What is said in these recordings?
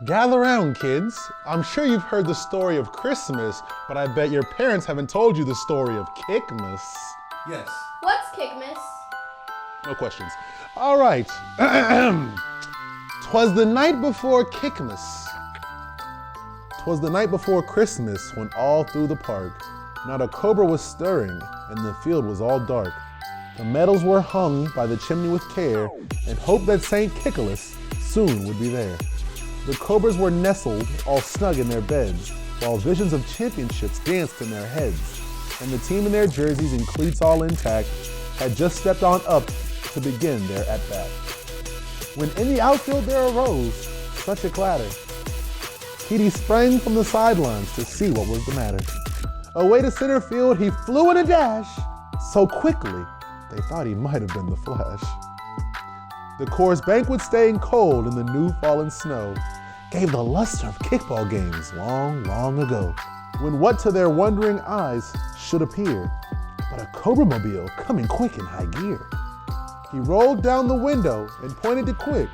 Gather round, kids. I'm sure you've heard the story of Christmas, but I bet your parents haven't told you the story of Kickmas. Yes. What's Kickmas? No questions. All right. 'Twas the night before Kickmas. 'Twas the night before Christmas when all through the park, not a cobra was stirring and the field was all dark. The medals were hung by the chimney with care and hoped that St. Kickmas soon would be there. The cobras were nestled all snug in their beds while visions of championships danced in their heads. And the team in their jerseys and cleats all intact had just stepped on up to begin their at-bat. When in the outfield there arose such a clatter, Petey sprang from the sidelines to see what was the matter. Away to center field he flew in a dash, so quickly they thought he might have been the Flash. The Coors banquet staying cold in the new fallen snow gave the luster of kickball games long, long ago, when what to their wondering eyes should appear but a Cobra-mobile coming quick in high gear. He rolled down the window and pointed to Quick.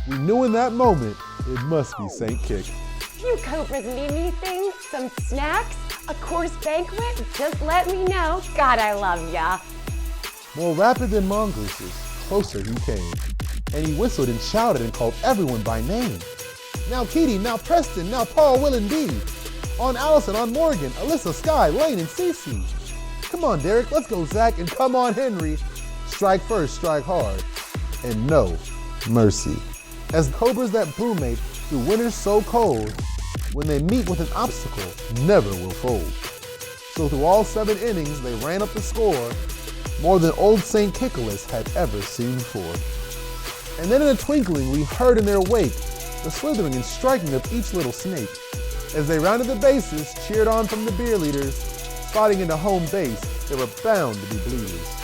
We knew in that moment it must be St. Kick. You Cobras need anything? Some snacks? A course banquet? Just let me know. God, I love ya. More rapid than mongooses, closer he came, and he whistled and shouted and called everyone by name. Now Keaty, now Preston, now Paul, Will, and Dee. On Allison, on Morgan, Alyssa, Sky, Lane, and Cece. Come on, Derek, let's go, Zach, and come on, Henry. Strike first, strike hard, and no mercy. As cobras that brumate through winters so cold, when they meet with an obstacle, never will fold. So through all 7 innings, they ran up the score, more than old St. Kickmas had ever seen before. And then in a twinkling, we heard in their wake the slithering and striking of each little snake. As they rounded the bases, cheered on from the beer leaders, spotting into home base, they were bound to be bleeders.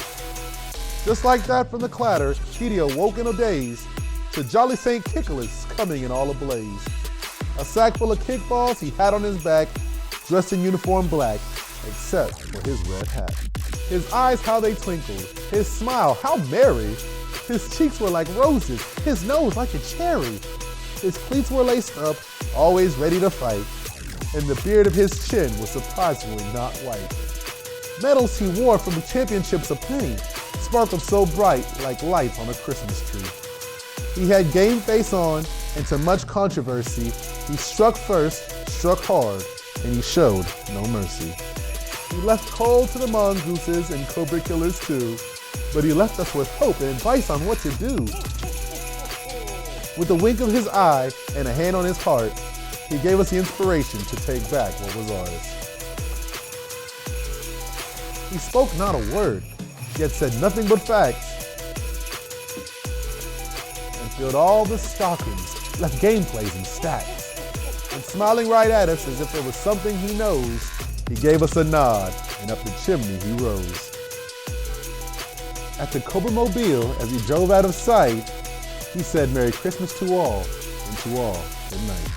Just like that from the clatter, Petey awoke in a daze to jolly St. Kickmas coming in all ablaze. A sack full of kickballs he had on his back, dressed in uniform black, except for his red hat. His eyes, how they twinkled, his smile, how merry. His cheeks were like roses, his nose like a cherry. His cleats were laced up, always ready to fight, and the beard of his chin was surprisingly not white. Medals he wore from the championships of pain sparkled so bright like lights on a Christmas tree. He had game face on, and to much controversy, he struck first, struck hard, and he showed no mercy. He left cold to the mongooses and cobra killers too, but he left us with hope and advice on what to do. With a wink of his eye and a hand on his heart, he gave us the inspiration to take back what was ours. He spoke not a word, yet said nothing but facts, and filled all the stockings, left game plays in stacks. And smiling right at us as if there was something he knows, he gave us a nod, and up the chimney he rose. At the Cobra-mobile, as he drove out of sight, he said, Merry Christmas to all, and to all, good night.